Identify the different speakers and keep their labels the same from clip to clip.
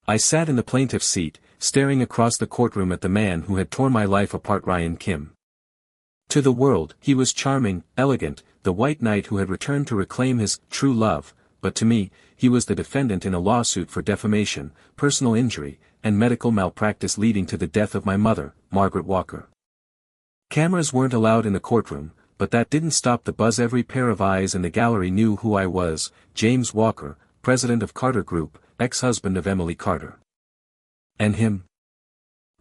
Speaker 1: I sat in the plaintiff's seat, staring across the courtroom at the man who had torn my life apart, Ryan Kim. To the world, he was charming, elegant, the white knight who had returned to reclaim his true love, but to me, he was the defendant in a lawsuit for defamation, personal injury, and medical malpractice leading to the death of my mother, Margaret Walker. Cameras weren't allowed in the courtroom, but that didn't stop the buzz. Every pair of eyes in the gallery knew who I was, James Walker, president of Carter Group, ex-husband of Emily Carter. And him?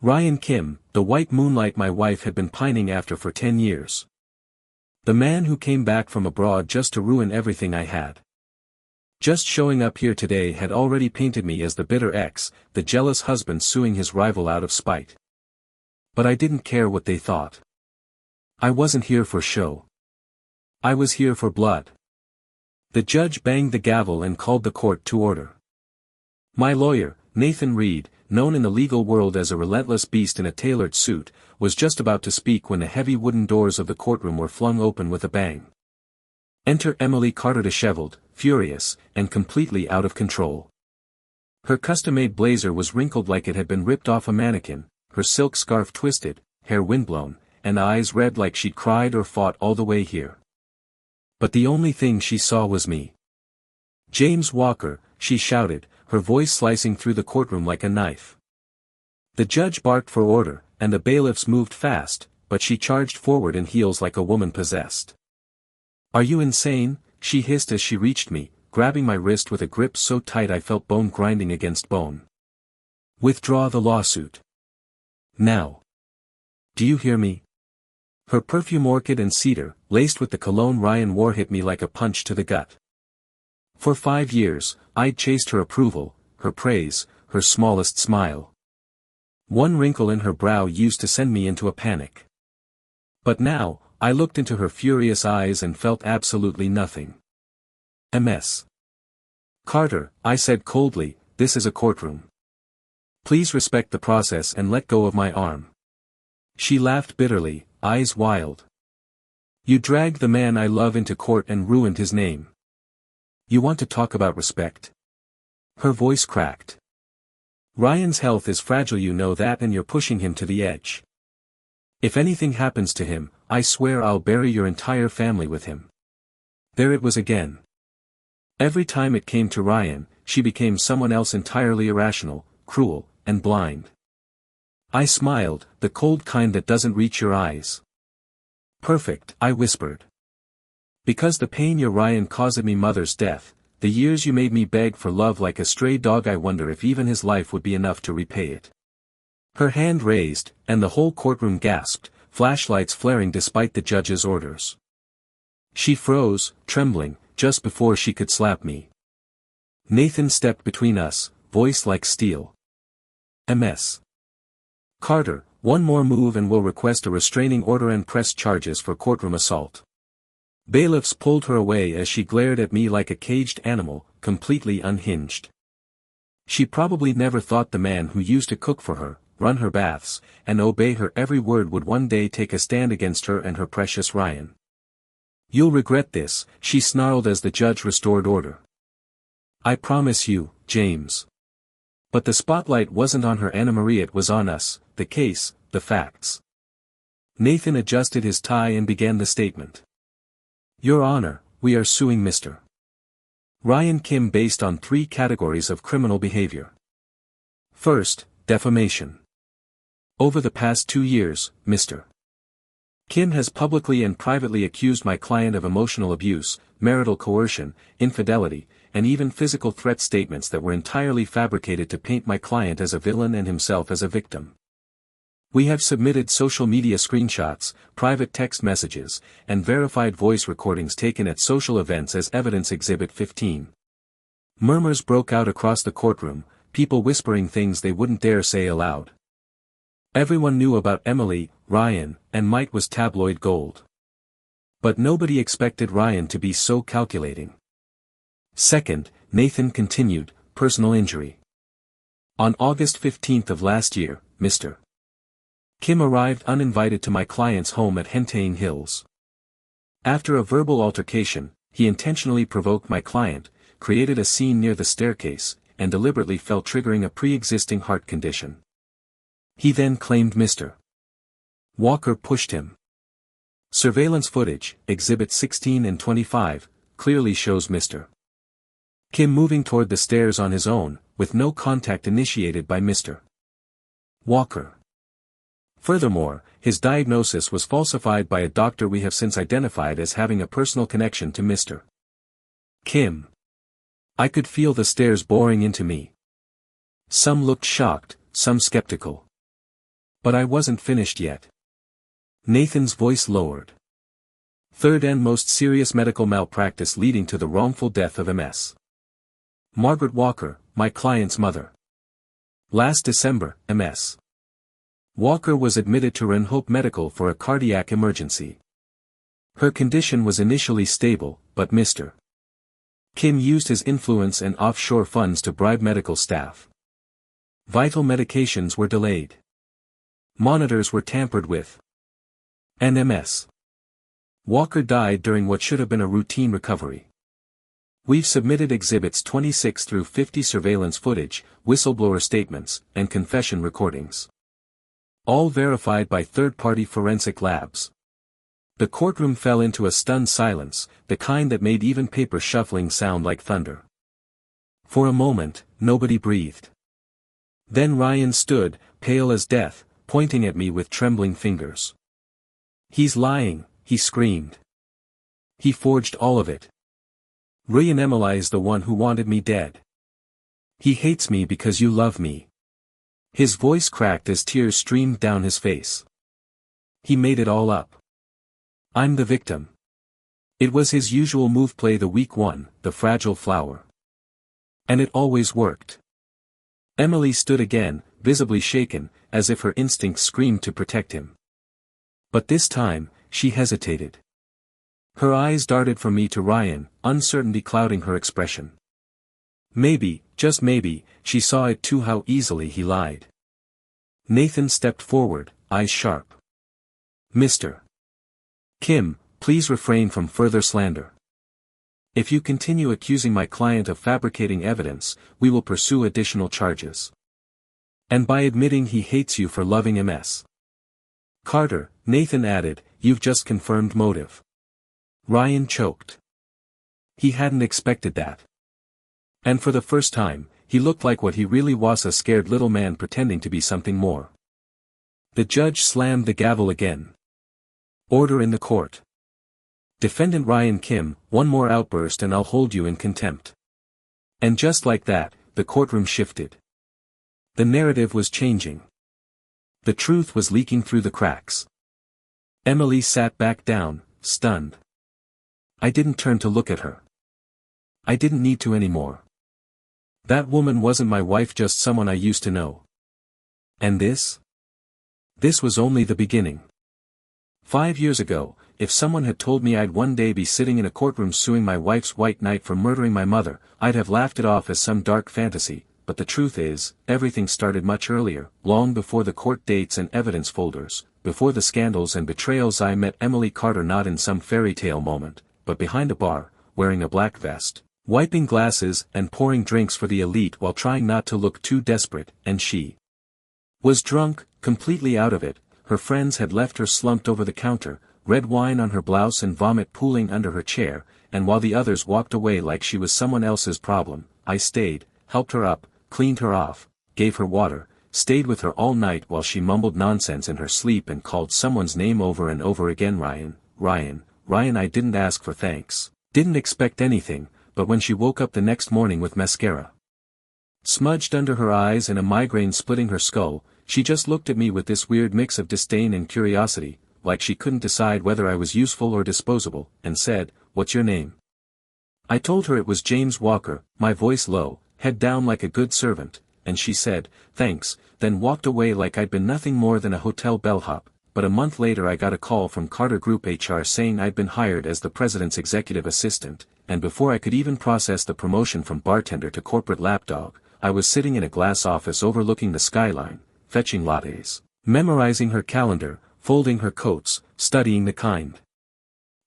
Speaker 1: Ryan Kim, the white moonlight my wife had been pining after for 10 years. The man who came back from abroad just to ruin everything I had. Just showing up here today had already painted me as the bitter ex, the jealous husband suing his rival out of spite. But I didn't care what they thought. I wasn't here for show. I was here for blood. The judge banged the gavel and called the court to order. My lawyer, Nathan Reed, known in the legal world as a relentless beast in a tailored suit, was just about to speak when the heavy wooden doors of the courtroom were flung open with a bang. Enter Emily Carter, disheveled, furious, and completely out of control. Her custom-made blazer was wrinkled like it had been ripped off a mannequin, her silk scarf twisted, hair windblown, and eyes red like she'd cried or fought all the way here. But the only thing she saw was me. "James Walker," she shouted, her voice slicing through the courtroom like a knife. The judge barked for order, and the bailiffs moved fast, but she charged forward in heels like a woman possessed. "Are you insane?" she hissed as she reached me, grabbing my wrist with a grip so tight I felt bone grinding against bone. "Withdraw the lawsuit. Now. Do you hear me?" Her perfume, orchid and cedar, laced with the cologne Ryan wore, hit me like a punch to the gut. For 5 years, I'd chased her approval, her praise, her smallest smile. One wrinkle in her brow used to send me into a panic. But now, I looked into her furious eyes and felt absolutely nothing. "Ms. Carter," I said coldly, "this is a courtroom. Please respect the process and let go of my arm." She laughed bitterly, eyes wild. "You dragged the man I love into court and ruined his name. You want to talk about respect?" Her voice cracked. "Ryan's health is fragile, you know that, and you're pushing him to the edge. If anything happens to him, I swear I'll bury your entire family with him." There it was again. Every time it came to Ryan, she became someone else entirely irrational, cruel, and blind. I smiled, the cold kind that doesn't reach your eyes. "Perfect," I whispered. "Because the pain your Ryan caused me, mother's death, the years you made me beg for love like a stray dog, I wonder if even his life would be enough to repay it." Her hand raised, and the whole courtroom gasped, flashlights flaring despite the judge's orders. She froze, trembling, just before she could slap me. Nathan stepped between us, voice like steel. "Ms. Carter, one more move and we'll request a restraining order and press charges for courtroom assault." Bailiffs pulled her away as she glared at me like a caged animal, completely unhinged. She probably never thought the man who used to cook for her, run her baths, and obey her every word would one day take a stand against her and her precious Ryan. "You'll regret this," she snarled as the judge restored order. "I promise you, James." But the spotlight wasn't on her, Anna Marie, it was on us, the case, the facts. Nathan adjusted his tie and began the statement. "Your Honor, we are suing Mr. Ryan Kim based on 3 categories of criminal behavior. First, defamation. Over the past 2 years, Mr. Kim has publicly and privately accused my client of emotional abuse, marital coercion, infidelity, and even physical threat statements that were entirely fabricated to paint my client as a villain and himself as a victim. We have submitted social media screenshots, private text messages, and verified voice recordings taken at social events as evidence. Exhibit 15. Murmurs broke out across the courtroom, people whispering things they wouldn't dare say aloud. Everyone knew about Emily, Ryan, and might was tabloid gold. But nobody expected Ryan to be so calculating. Second, Nathan continued, personal injury. On August 15th of last year, Mr. Kim arrived uninvited to my client's home at Hentane Hills. After a verbal altercation, he intentionally provoked my client, created a scene near the staircase, and deliberately fell, triggering a pre-existing heart condition. He then claimed Mr. Walker pushed him. Surveillance footage, Exhibits 16 and 25, clearly shows Mr. Kim moving toward the stairs on his own, with no contact initiated by Mr. Walker. Furthermore, his diagnosis was falsified by a doctor we have since identified as having a personal connection to Mr. Kim. I could feel the stares boring into me. Some looked shocked, some skeptical. But I wasn't finished yet. Nathan's voice lowered. Third and most serious medical malpractice leading to the wrongful death of Ms. Margaret Walker, my client's mother. Last December, Ms. Walker was admitted to Renhope Medical for a cardiac emergency. Her condition was initially stable, but Mr. Kim used his influence and offshore funds to bribe medical staff. Vital medications were delayed. Monitors were tampered with. And Ms. Walker died during what should have been a routine recovery. We've submitted Exhibits 26 through 50 surveillance footage, whistleblower statements, and confession recordings. All verified by third-party forensic labs. The courtroom fell into a stunned silence, the kind that made even paper shuffling sound like thunder. For a moment, nobody breathed. Then Ryan stood, pale as death, pointing at me with trembling fingers. "He's lying," he screamed. "He forged all of it. Ryan Emily is the one who wanted me dead. He hates me because you love me." His voice cracked as tears streamed down his face. He made it all up. I'm the victim. It was his usual move, play the weak one, the fragile flower. And it always worked. Emily stood again, visibly shaken, as if her instincts screamed to protect him. But this time, she hesitated. Her eyes darted from me to Ryan, uncertainty clouding her expression. Maybe, just maybe, she saw it too, how easily he lied. Nathan stepped forward, eyes sharp. "Mr. Kim, please refrain from further slander. If you continue accusing my client of fabricating evidence, we will pursue additional charges. And by admitting he hates you for loving Ms. Carter," Nathan added, "you've just confirmed motive." Ryan choked. He hadn't expected that. And for the first time, he looked like what he really was, a scared little man pretending to be something more. The judge slammed the gavel again. "Order in the court. Defendant Ryan Kim, one more outburst and I'll hold you in contempt." And just like that, the courtroom shifted. The narrative was changing. The truth was leaking through the cracks. Emily sat back down, stunned. I didn't turn to look at her. I didn't need to anymore. That woman wasn't my wife, just someone I used to know. And this? This was only the beginning. 5 years ago, if someone had told me I'd one day be sitting in a courtroom suing my wife's white knight for murdering my mother, I'd have laughed it off as some dark fantasy, but the truth is, everything started much earlier, long before the court dates and evidence folders, before the scandals and betrayals. I met Emily Carter not in some fairy tale moment, but behind a bar, wearing a black vest, wiping glasses and pouring drinks for the elite while trying not to look too desperate, and she was drunk, completely out of it. Her friends had left her slumped over the counter, red wine on her blouse and vomit pooling under her chair, and while the others walked away like she was someone else's problem, I stayed, helped her up, cleaned her off, gave her water, stayed with her all night while she mumbled nonsense in her sleep and called someone's name over and over again. Ryan, Ryan, Ryan. I didn't ask for thanks, didn't expect anything, but when she woke up the next morning with mascara smudged under her eyes and a migraine splitting her skull, she just looked at me with this weird mix of disdain and curiosity, like she couldn't decide whether I was useful or disposable, and said, "What's your name?" I told her it was James Walker, my voice low, head down like a good servant, and she said, "Thanks," then walked away like I'd been nothing more than a hotel bellhop. But a month later I got a call from Carter Group HR saying I'd been hired as the president's executive assistant, and before I could even process the promotion from bartender to corporate lapdog, I was sitting in a glass office overlooking the skyline, fetching lattes, memorizing her calendar, folding her coats, studying the kind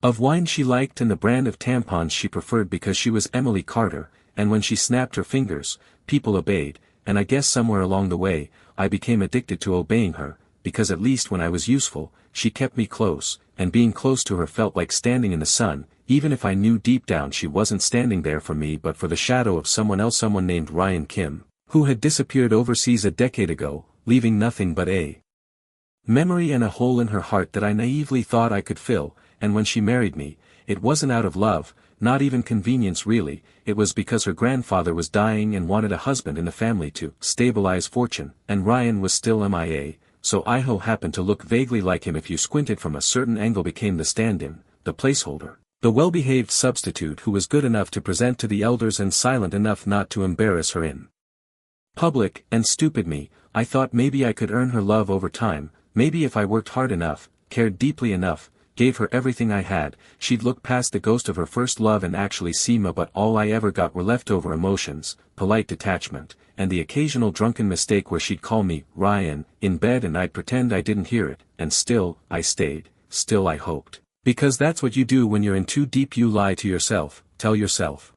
Speaker 1: of wine she liked and the brand of tampons she preferred because she was Emily Carter, and when she snapped her fingers, people obeyed, and I guess somewhere along the way, I became addicted to obeying her, because at least when I was useful, she kept me close, and being close to her felt like standing in the sun, even if I knew deep down she wasn't standing there for me but for the shadow of someone else, someone named Ryan Kim, who had disappeared overseas a decade ago, leaving nothing but a memory and a hole in her heart that I naively thought I could fill. And when she married me, it wasn't out of love, not even convenience really, it was because her grandfather was dying and wanted a husband in the family to stabilize fortune, and Ryan was still MIA, so Iho happened to look vaguely like him if you squinted from a certain angle, became the stand-in, the placeholder, the well-behaved substitute who was good enough to present to the elders and silent enough not to embarrass her in public. And stupid me, I thought maybe I could earn her love over time, maybe if I worked hard enough, cared deeply enough, gave her everything I had, she'd look past the ghost of her first love and actually see me. But all I ever got were leftover emotions, polite detachment, and the occasional drunken mistake where she'd call me Ryan in bed and I'd pretend I didn't hear it, and still I stayed, still I hoped. Because that's what you do when you're in too deep, you lie to yourself, tell yourself.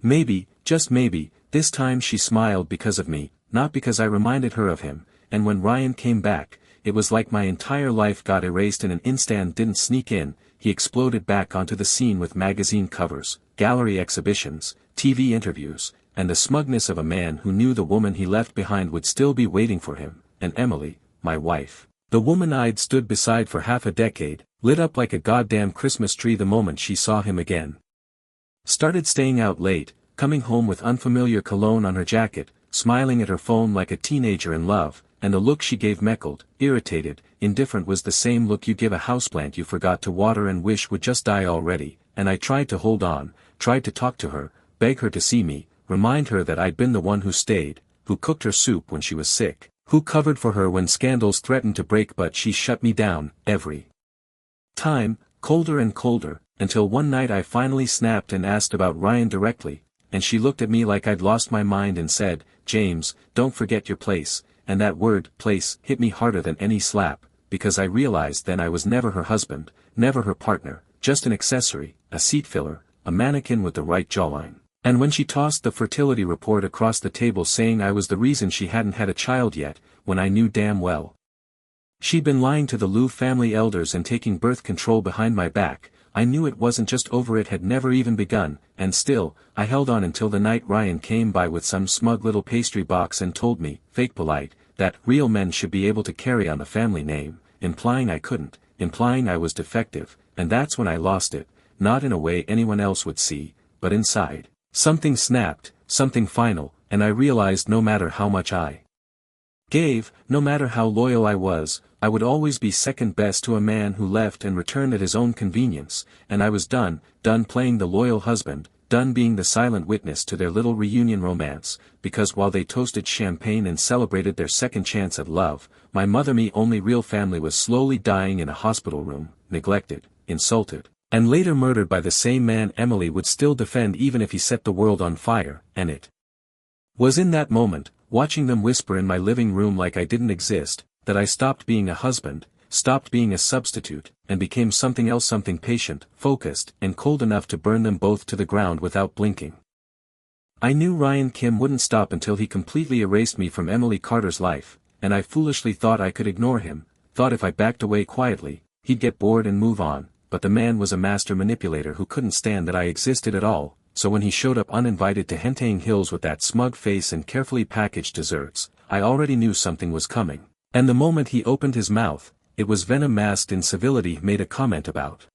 Speaker 1: Maybe, just maybe, this time she smiled because of me, not because I reminded her of him, and when Ryan came back, it was like my entire life got erased in an instant. Didn't sneak in, he exploded back onto the scene with magazine covers, gallery exhibitions, TV interviews, and the smugness of a man who knew the woman he left behind would still be waiting for him, and Emily, my wife, the woman I'd stood beside for half a decade, lit up like a goddamn Christmas tree the moment she saw him again. Started staying out late, coming home with unfamiliar cologne on her jacket, smiling at her phone like a teenager in love, and the look she gave, meckled, irritated, indifferent, was the same look you give a houseplant you forgot to water and wish would just die already. And I tried to hold on, tried to talk to her, beg her to see me, remind her that I'd been the one who stayed, who cooked her soup when she was sick, who covered for her when scandals threatened to break, but she shut me down, every time, colder and colder, until one night I finally snapped and asked about Ryan directly, and she looked at me like I'd lost my mind and said, "James, don't forget your place." And that word, place, hit me harder than any slap, because I realized then I was never her husband, never her partner, just an accessory, a seat filler, a mannequin with the right jawline. And when she tossed the fertility report across the table saying I was the reason she hadn't had a child yet, when I knew damn well she'd been lying to the Liu family elders and taking birth control behind my back, I knew it wasn't just over. It had never even begun, and still, I held on until the night Ryan came by with some smug little pastry box and told me, fake polite, that real men should be able to carry on the family name, implying I couldn't, implying I was defective, and that's when I lost it, not in a way anyone else would see, but inside. Something snapped, something final, and I realized no matter how much I gave, no matter how loyal I was, I would always be second best to a man who left and returned at his own convenience, and I was done playing the loyal husband, done being the silent witness to their little reunion romance, because while they toasted champagne and celebrated their second chance at love, my mother-me only real family was slowly dying in a hospital room, neglected, insulted, and later murdered by the same man Emily would still defend even if he set the world on fire. And it was in that moment, watching them whisper in my living room like I didn't exist, that I stopped being a husband, stopped being a substitute, and became something else, something patient, focused, and cold enough to burn them both to the ground without blinking. I knew Ryan Kim wouldn't stop until he completely erased me from Emily Carter's life, and I foolishly thought I could ignore him, thought if I backed away quietly, he'd get bored and move on, but the man was a master manipulator who couldn't stand that I existed at all. So when he showed up uninvited to Hentang Hills with that smug face and carefully packaged desserts, I already knew something was coming. And the moment he opened his mouth, it was venom masked in civility. He made a comment about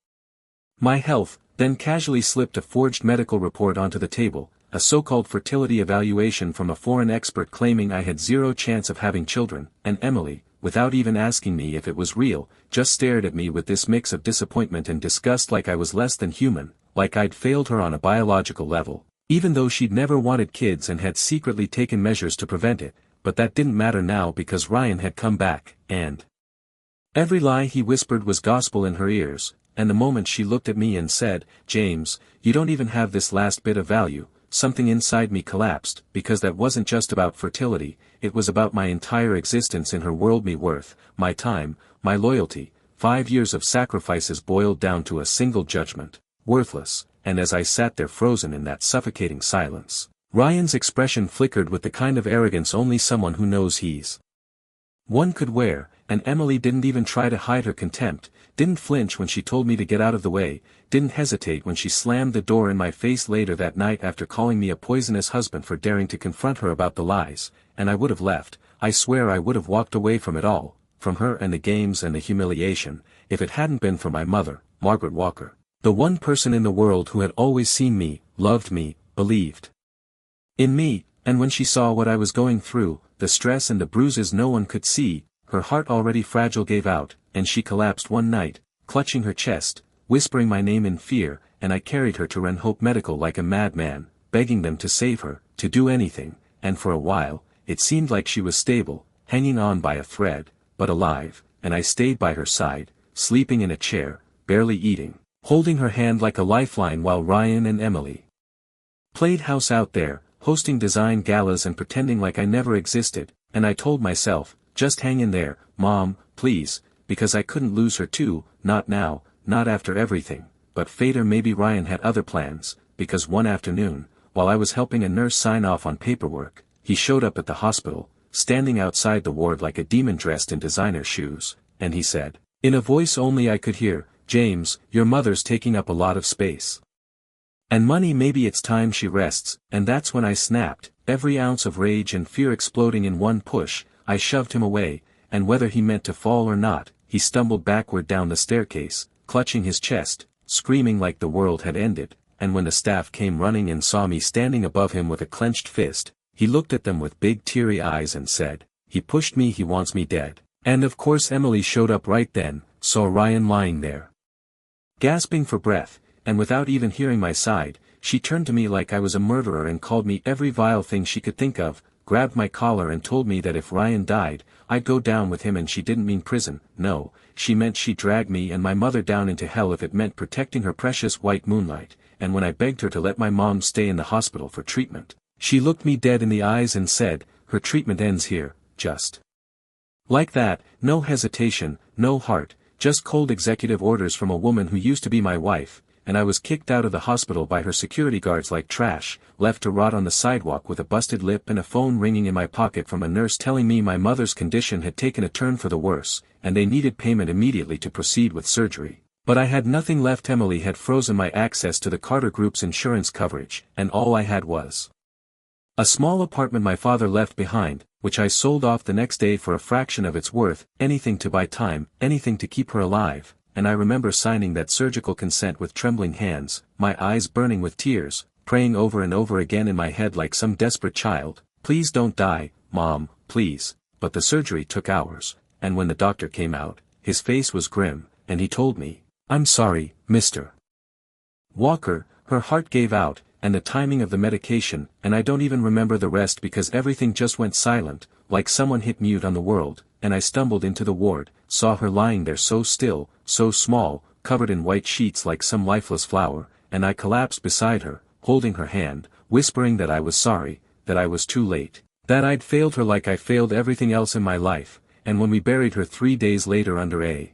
Speaker 1: my health, then casually slipped a forged medical report onto the table, a so-called fertility evaluation from a foreign expert claiming I had zero chance of having children, and Emily, without even asking me if it was real, just stared at me with this mix of disappointment and disgust like I was less than human, like I'd failed her on a biological level, even though she'd never wanted kids and had secretly taken measures to prevent it, but that didn't matter now because Ryan had come back, and every lie he whispered was gospel in her ears, and the moment she looked at me and said, "James, you don't even have this last bit of value," something inside me collapsed, because that wasn't just about fertility, it was about my entire existence in her world, me worth, my time, my loyalty. 5 years of sacrifices boiled down to a single judgment. Worthless. And as I sat there frozen in that suffocating silence, Ryan's expression flickered with the kind of arrogance only someone who knows he's one could wear, and Emily didn't even try to hide her contempt, didn't flinch when she told me to get out of the way, didn't hesitate when she slammed the door in my face later that night after calling me a poisonous husband for daring to confront her about the lies, and I would have left, I swear I would have walked away from it all, from her and the games and the humiliation, if it hadn't been for my mother, Margaret Walker, the one person in the world who had always seen me, loved me, believed in me, and when she saw what I was going through, the stress and the bruises no one could see, her heart already fragile gave out, and she collapsed one night, clutching her chest, whispering my name in fear, and I carried her to Renhope Medical like a madman, begging them to save her, to do anything, and for a while, it seemed like she was stable, hanging on by a thread, but alive, and I stayed by her side, sleeping in a chair, barely eating, holding her hand like a lifeline while Ryan and Emily played house out there, hosting design galas and pretending like I never existed, and I told myself, just hang in there, Mom, please, because I couldn't lose her too, not now, not after everything, but fate or maybe Ryan had other plans, because one afternoon, while I was helping a nurse sign off on paperwork, he showed up at the hospital, standing outside the ward like a demon dressed in designer shoes, and he said, in a voice only I could hear, James, your mother's taking up a lot of space. And money, maybe it's time she rests, and that's when I snapped, every ounce of rage and fear exploding in one push. I shoved him away, and whether he meant to fall or not, he stumbled backward down the staircase, clutching his chest, screaming like the world had ended, and when the staff came running and saw me standing above him with a clenched fist, he looked at them with big teary eyes and said, he pushed me, he wants me dead. And of course Emily showed up right then, saw Ryan lying there, gasping for breath, and without even hearing my side, she turned to me like I was a murderer and called me every vile thing she could think of, grabbed my collar and told me that if Ryan died, I'd go down with him, and she didn't mean prison, no, she meant she'd drag me and my mother down into hell if it meant protecting her precious white moonlight, and when I begged her to let my mom stay in the hospital for treatment, she looked me dead in the eyes and said, her treatment ends here, just like that, no hesitation, no heart, just cold executive orders from a woman who used to be my wife, and I was kicked out of the hospital by her security guards like trash, left to rot on the sidewalk with a busted lip and a phone ringing in my pocket from a nurse telling me my mother's condition had taken a turn for the worse, and they needed payment immediately to proceed with surgery. But I had nothing left. Emily had frozen my access to the Carter Group's insurance coverage, and all I had was a small apartment my father left behind, which I sold off the next day for a fraction of its worth, anything to buy time, anything to keep her alive. And I remember signing that surgical consent with trembling hands, my eyes burning with tears, praying over and over again in my head like some desperate child, please don't die, Mom, please. But the surgery took hours, and when the doctor came out, his face was grim, and he told me, I'm sorry, Mr. Walker. Her heart gave out, and the timing of the medication, and I don't even remember the rest because everything just went silent, like someone hit mute on the world, and I stumbled into the ward, saw her lying there so still, so small, covered in white sheets like some lifeless flower, and I collapsed beside her, holding her hand, whispering that I was sorry, that I was too late, that I'd failed her like I failed everything else in my life, and when we buried her 3 days later under a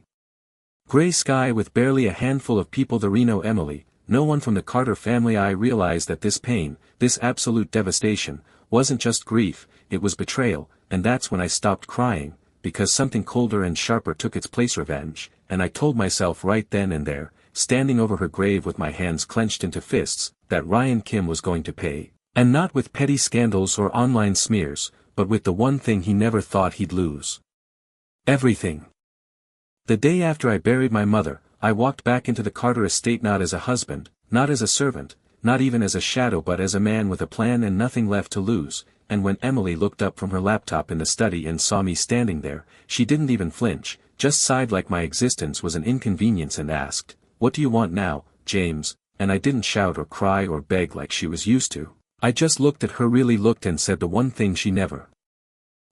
Speaker 1: gray sky with barely a handful of people, the Reno Emily, no one from the Carter family, I realized that this pain, this absolute devastation, wasn't just grief, it was betrayal, and that's when I stopped crying, because something colder and sharper took its place, revenge, and I told myself right then and there, standing over her grave with my hands clenched into fists, that Ryan Kim was going to pay, and not with petty scandals or online smears, but with the one thing he never thought he'd lose. Everything. The day after I buried my mother, I walked back into the Carter estate not as a husband, not as a servant, not even as a shadow, but as a man with a plan and nothing left to lose, and when Emily looked up from her laptop in the study and saw me standing there, she didn't even flinch, just sighed like my existence was an inconvenience and asked, what do you want now, James? And I didn't shout or cry or beg like she was used to. I just looked at her, really looked, and said the one thing she never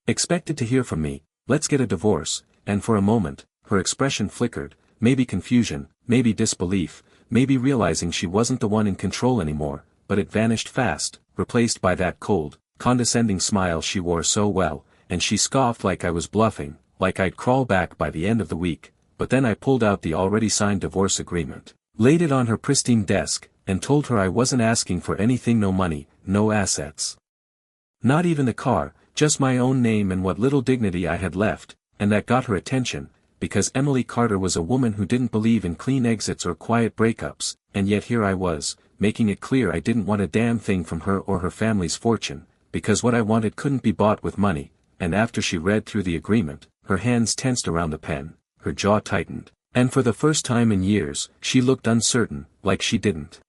Speaker 1: expected to hear from me, let's get a divorce, and for a moment, her expression flickered, maybe confusion, maybe disbelief, maybe realizing she wasn't the one in control anymore, but it vanished fast, replaced by that cold, condescending smile she wore so well, and she scoffed like I was bluffing, like I'd crawl back by the end of the week, but then I pulled out the already signed divorce agreement, laid it on her pristine desk, and told her I wasn't asking for anything, no money, no assets. Not even the car, just my own name and what little dignity I had left, and that got her attention, because Emily Carter was a woman who didn't believe in clean exits or quiet breakups, and yet here I was, making it clear I didn't want a damn thing from her or her family's fortune, because what I wanted couldn't be bought with money, and after she read through the agreement, her hands tensed around the pen, her jaw tightened, and for the first time in years, she looked uncertain, like she didn't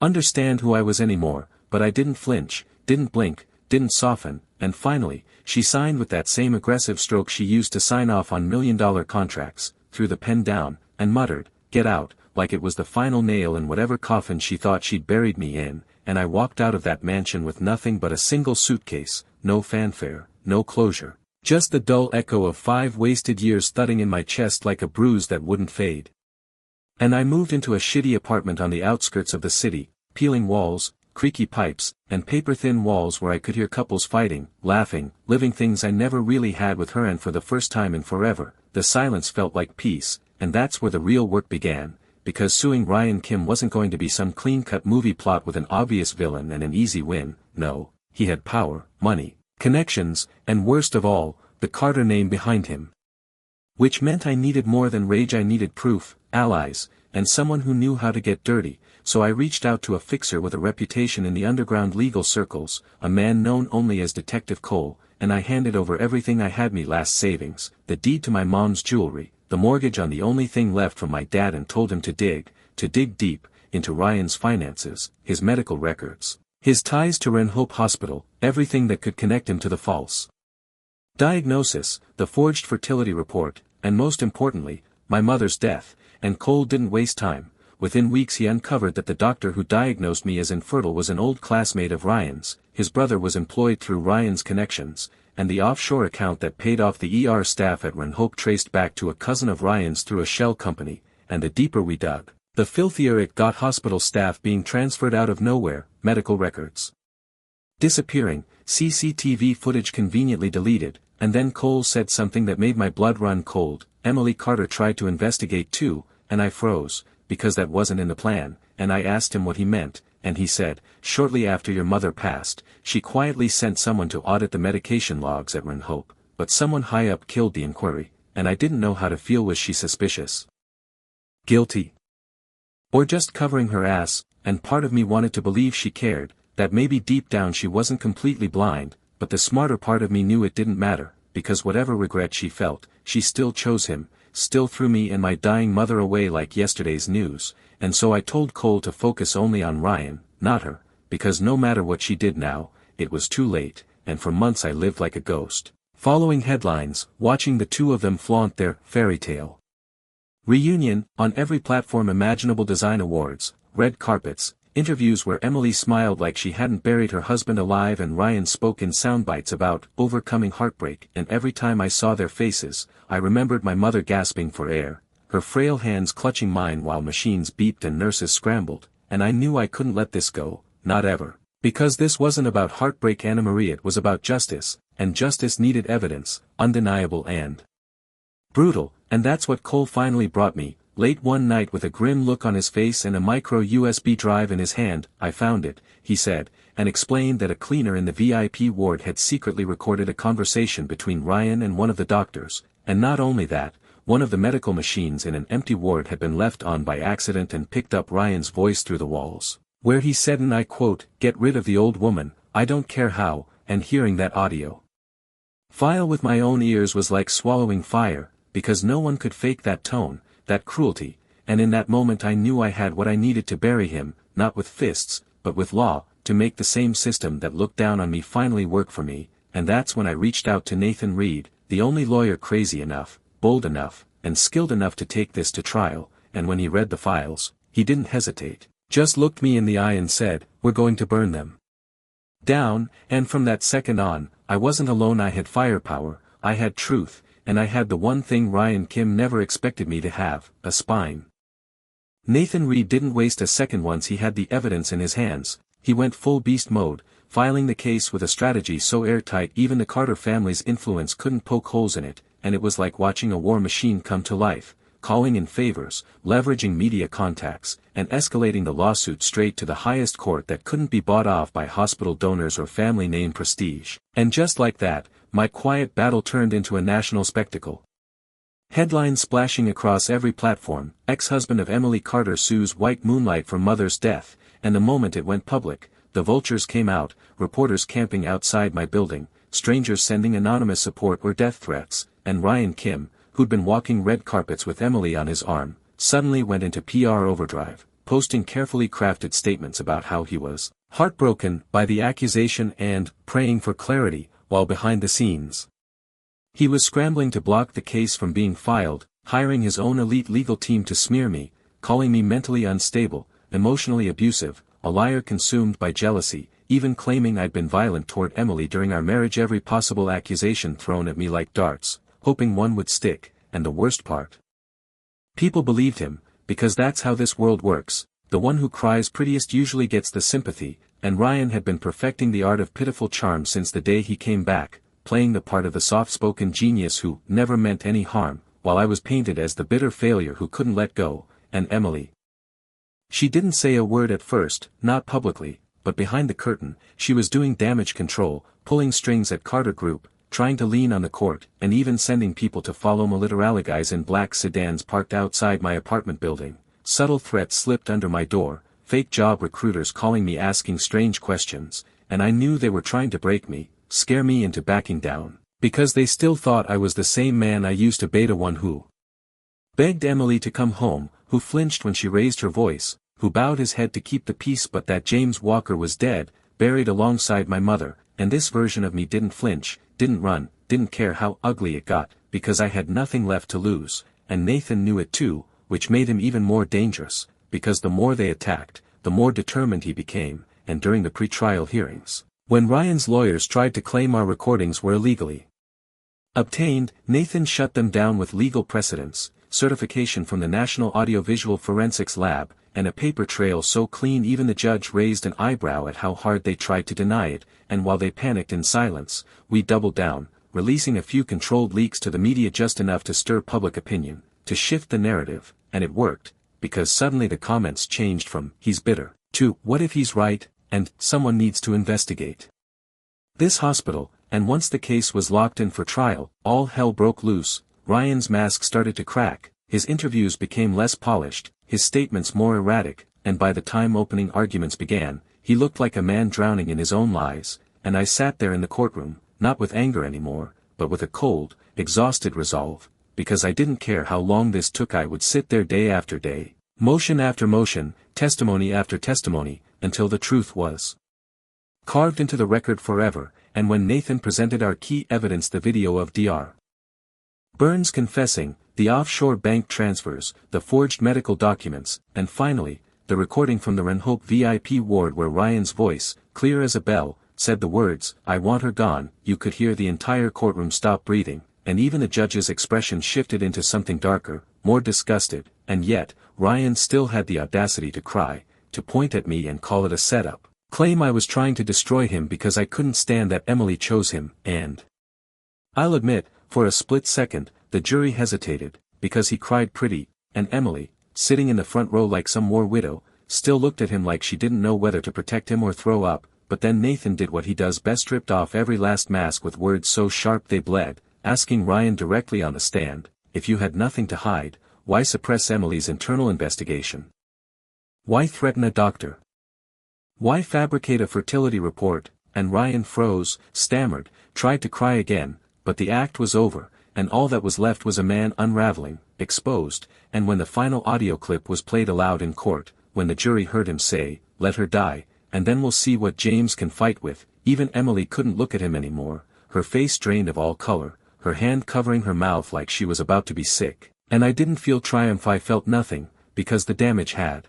Speaker 1: understand who I was anymore, but I didn't flinch, didn't blink, didn't soften, and finally, she signed with that same aggressive stroke she used to sign off on million-dollar contracts, threw the pen down, and muttered, "Get out," like it was the final nail in whatever coffin she thought she'd buried me in, and I walked out of that mansion with nothing but a single suitcase, no fanfare, no closure, just the dull echo of 5 wasted years thudding in my chest like a bruise that wouldn't fade. And I moved into a shitty apartment on the outskirts of the city, peeling walls, creaky pipes, and paper-thin walls where I could hear couples fighting, laughing, living things I never really had with her, and for the first time in forever, the silence felt like peace, and that's where the real work began, because suing Ryan Kim wasn't going to be some clean-cut movie plot with an obvious villain and an easy win. No, he had power, money, connections, and worst of all, the Carter name behind him. Which meant I needed more than rage, I needed proof, allies, and someone who knew how to get dirty, so I reached out to a fixer with a reputation in the underground legal circles, a man known only as Detective Cole, and I handed over everything I had, me last savings, the deed to my mom's jewelry, the mortgage on the only thing left from my dad, and told him to dig deep, into Ryan's finances, his medical records, his ties to Renhope Hospital, everything that could connect him to the false diagnosis, the forged fertility report, and most importantly, my mother's death. And Cole didn't waste time. Within weeks he uncovered that the doctor who diagnosed me as infertile was an old classmate of Ryan's, his brother was employed through Ryan's connections, and the offshore account that paid off the ER staff at Renhope traced back to a cousin of Ryan's through a shell company, and the deeper we dug, the filthier it got. Hospital staff being transferred out of nowhere, medical records disappearing, CCTV footage conveniently deleted, and then Cole said something that made my blood run cold. Emily Carter tried to investigate too, and I froze, because that wasn't in the plan, and I asked him what he meant, and he said, shortly after your mother passed, she quietly sent someone to audit the medication logs at Renhope, but someone high up killed the inquiry, and I didn't know how to feel. Was she suspicious? Guilty? Or just covering her ass? And part of me wanted to believe she cared, that maybe deep down she wasn't completely blind, but the smarter part of me knew it didn't matter, because whatever regret she felt, she still chose him, still threw me and my dying mother away like yesterday's news, and so I told Cole to focus only on Ryan, not her, because no matter what she did now, it was too late, and for months I lived like a ghost, following headlines, watching the two of them flaunt their fairy tale reunion on every platform imaginable, design awards, red carpets, interviews where Emily smiled like she hadn't buried her husband alive and Ryan spoke in soundbites about overcoming heartbreak, and every time I saw their faces, I remembered my mother gasping for air, her frail hands clutching mine while machines beeped and nurses scrambled, and I knew I couldn't let this go, not ever, because this wasn't about heartbreak, Anna Marie, it was about justice, and justice needed evidence, undeniable and brutal, and that's what Cole finally brought me. Late one night with a grim look on his face and a micro USB drive in his hand. I found it, he said, and explained that a cleaner in the VIP ward had secretly recorded a conversation between Ryan and one of the doctors, and not only that, one of the medical machines in an empty ward had been left on by accident and picked up Ryan's voice through the walls, where he said, and I quote, "Get rid of the old woman, I don't care how," and hearing that audio file with my own ears was like swallowing fire, because no one could fake that tone, that cruelty, and in that moment I knew I had what I needed to bury him, not with fists, but with law, to make the same system that looked down on me finally work for me, and that's when I reached out to Nathan Reed, the only lawyer crazy enough, bold enough, and skilled enough to take this to trial, and when he read the files, he didn't hesitate, just looked me in the eye and said, "We're going to burn them down," and from that second on, I wasn't alone. I had firepower, I had truth, and I had the one thing Ryan Kim never expected me to have, a spine. Nathan Reed didn't waste a second once he had the evidence in his hands. He went full beast mode, filing the case with a strategy so airtight even the Carter family's influence couldn't poke holes in it, and it was like watching a war machine come to life, calling in favors, leveraging media contacts, and escalating the lawsuit straight to the highest court that couldn't be bought off by hospital donors or family name prestige. And just like that, my quiet battle turned into a national spectacle. Headlines splashing across every platform: ex-husband of Emily Carter sues White Moonlight for mother's death, and the moment it went public, the vultures came out, reporters camping outside my building, strangers sending anonymous support or death threats, and Ryan Kim, who'd been walking red carpets with Emily on his arm, suddenly went into PR overdrive, posting carefully crafted statements about how he was heartbroken by the accusation and praying for clarity, while behind the scenes he was scrambling to block the case from being filed, hiring his own elite legal team to smear me, calling me mentally unstable, emotionally abusive, a liar consumed by jealousy, even claiming I'd been violent toward Emily during our marriage. Every possible accusation thrown at me like darts, hoping one would stick. And the worst part, people believed him, because that's how this world works. The one who cries prettiest usually gets the sympathy, and Ryan had been perfecting the art of pitiful charm since the day he came back, playing the part of the soft-spoken genius who never meant any harm, while I was painted as the bitter failure who couldn't let go. And Emily, she didn't say a word at first, not publicly, but behind the curtain, she was doing damage control, pulling strings at Carter Group, trying to lean on the court, and even sending people to follow me. Literally guys in black sedans parked outside my apartment building, subtle threats slipped under my door, fake job recruiters calling me asking strange questions, and I knew they were trying to break me, scare me into backing down, because they still thought I was the same man I used to be, the one who begged Emily to come home, who flinched when she raised her voice, who bowed his head to keep the peace, but that James Walker was dead, buried alongside my mother. And this version of me didn't flinch, didn't run, didn't care how ugly it got, because I had nothing left to lose, and Nathan knew it too, which made him even more dangerous, because the more they attacked, the more determined he became. And during the pre-trial hearings, when Ryan's lawyers tried to claim our recordings were illegally obtained, Nathan shut them down with legal precedents, certification from the National Audiovisual Forensics Lab, and a paper trail so clean even the judge raised an eyebrow at how hard they tried to deny it. And while they panicked in silence, we doubled down, releasing a few controlled leaks to the media just enough to stir public opinion, to shift the narrative. And it worked, because suddenly the comments changed from "he's bitter" to "what if he's right," and "someone needs to investigate this hospital." And once the case was locked in for trial, all hell broke loose. Ryan's mask started to crack, his interviews became less polished, his statements more erratic, and by the time opening arguments began, he looked like a man drowning in his own lies. And I sat there in the courtroom, not with anger anymore, but with a cold, exhausted resolve, because I didn't care how long this took. I would sit there day after day, motion after motion, testimony after testimony, until the truth was carved into the record forever. And when Nathan presented our key evidence, the video of Dr. Burns confessing, the offshore bank transfers, the forged medical documents, and finally, the recording from the Renhope VIP ward where Ryan's voice, clear as a bell, said the words, "I want her gone," you could hear the entire courtroom stop breathing, and even the judge's expression shifted into something darker, more disgusted. And yet, Ryan still had the audacity to cry, to point at me and call it a setup, claim I was trying to destroy him because I couldn't stand that Emily chose him. And I'll admit, for a split second, the jury hesitated, because he cried pretty, and Emily, sitting in the front row like some war widow, still looked at him like she didn't know whether to protect him or throw up. But then Nathan did what he does best, stripped off every last mask with words so sharp they bled, asking Ryan directly on the stand, if you had nothing to hide, why suppress Emily's internal investigation? Why threaten a doctor? Why fabricate a fertility report? And Ryan froze, stammered, tried to cry again, but the act was over, and all that was left was a man unraveling, exposed. And when the final audio clip was played aloud in court, when the jury heard him say, "Let her die, and then we'll see what James can fight with," even Emily couldn't look at him anymore, her face drained of all color, her hand covering her mouth like she was about to be sick. And I didn't feel triumph, I felt nothing, because the damage had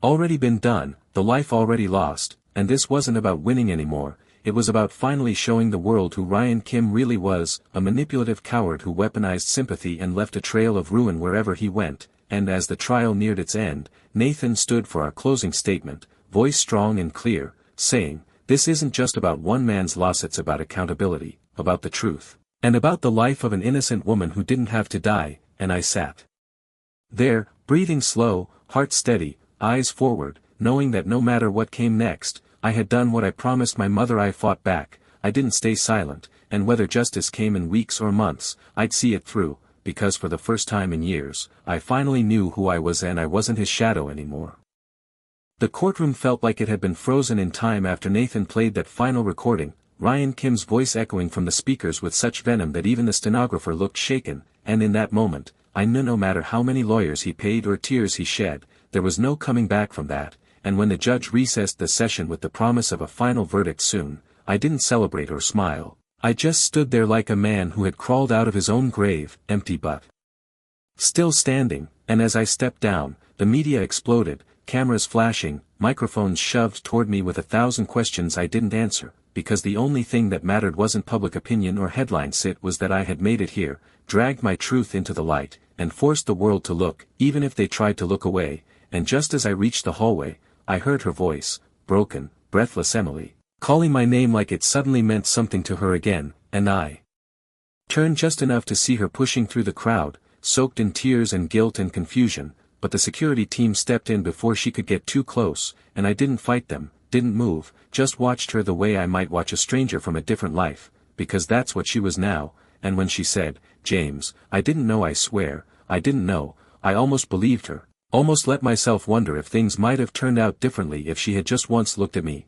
Speaker 1: already been done, the life already lost. And this wasn't about winning anymore, it was about finally showing the world who Ryan Kim really was, a manipulative coward who weaponized sympathy and left a trail of ruin wherever he went. And as the trial neared its end, Nathan stood for our closing statement, voice strong and clear, saying, "This isn't just about one man's loss, it's about accountability, about the truth, and about the life of an innocent woman who didn't have to die." And I sat There, breathing slow, heart steady, eyes forward, knowing that no matter what came next, I had done what I promised my mother. I fought back, I didn't stay silent, and whether justice came in weeks or months, I'd see it through, because for the first time in years, I finally knew who I was and I wasn't his shadow anymore. The courtroom felt like it had been frozen in time after Nathan played that final recording, Ryan Kim's voice echoing from the speakers with such venom that even the stenographer looked shaken, and in that moment, I knew no matter how many lawyers he paid or tears he shed, there was no coming back from that, and when the judge recessed the session with the promise of a final verdict soon, I didn't celebrate or smile. I just stood there like a man who had crawled out of his own grave, empty but still standing, and as I stepped down, the media exploded, cameras flashing, microphones shoved toward me with 1,000 questions I didn't answer, because the only thing that mattered wasn't public opinion or headlines. It was that I had made it here, dragged my truth into the light, and forced the world to look, even if they tried to look away, and just as I reached the hallway, I heard her voice, broken, breathless Emily, calling my name like it suddenly meant something to her again, and I turned just enough to see her pushing through the crowd, soaked in tears and guilt and confusion, but the security team stepped in before she could get too close, and I didn't fight them, didn't move, just watched her the way I might watch a stranger from a different life, because that's what she was now, and when she said, "James, I didn't know, I swear, I didn't know," I almost believed her, almost let myself wonder if things might have turned out differently if she had just once looked at me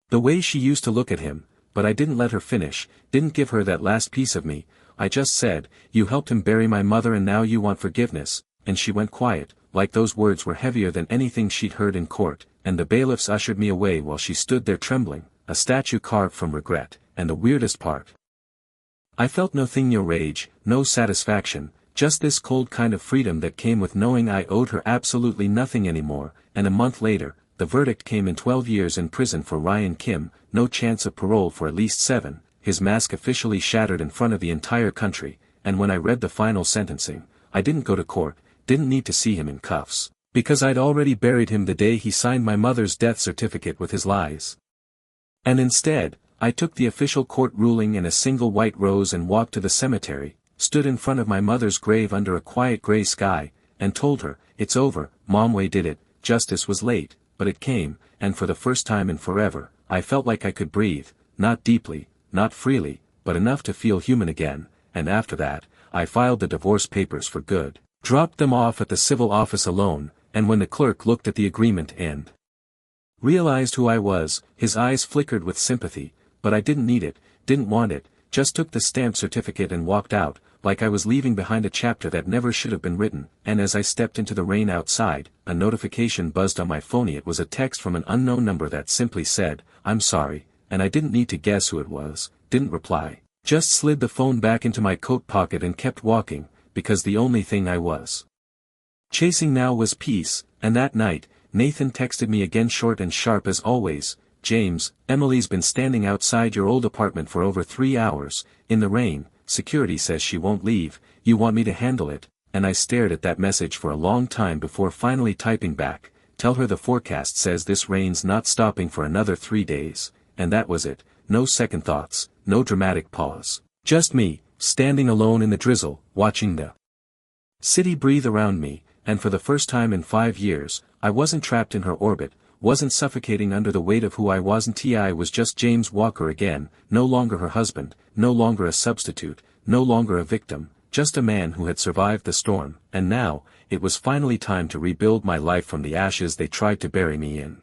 Speaker 1: the way she used to look at him, but I didn't let her finish, didn't give her that last piece of me. I just said, "You helped him bury my mother and now you want forgiveness," and she went quiet, like those words were heavier than anything she'd heard in court, and the bailiffs ushered me away while she stood there trembling, a statue carved from regret, and the weirdest part. I felt no rage, no satisfaction, just this cold kind of freedom that came with knowing I owed her absolutely nothing anymore, and a month later, the verdict came in 12 years in prison for Ryan Kim, no chance of parole for at least 7, his mask officially shattered in front of the entire country, and when I read the final sentencing, I didn't go to court, didn't need to see him in cuffs, because I'd already buried him the day he signed my mother's death certificate with his lies. And instead, I took the official court ruling in a single white rose and walked to the cemetery, stood in front of my mother's grave under a quiet gray sky, and told her, "It's over, Mom, we did it, justice was late, but it came," and for the first time in forever, I felt like I could breathe, not deeply, not freely, but enough to feel human again, and after that, I filed the divorce papers for good, dropped them off at the civil office alone, and when the clerk looked at the agreement and realized who I was, his eyes flickered with sympathy, but I didn't need it, didn't want it, just took the stamped certificate and walked out, like I was leaving behind a chapter that never should have been written, and as I stepped into the rain outside, a notification buzzed on my phone. It was a text from an unknown number that simply said, "I'm sorry," and I didn't need to guess who it was, didn't reply, just slid the phone back into my coat pocket and kept walking, because the only thing I was chasing now was peace, and that night, Nathan texted me again, short and sharp as always, "James, Emily's been standing outside your old apartment for over 3 hours, in the rain. Security says she won't leave, you want me to handle it," and I stared at that message for a long time before finally typing back, "Tell her the forecast says this rain's not stopping for another 3 days," and that was it, no second thoughts, no dramatic pause. Just me, standing alone in the drizzle, watching the city breathe around me, and for the first time in 5 years, I wasn't trapped in her orbit, wasn't suffocating under the weight of who I wasn't. I was just James Walker again, no longer her husband, no longer a substitute, no longer a victim, just a man who had survived the storm, and now, it was finally time to rebuild my life from the ashes they tried to bury me in.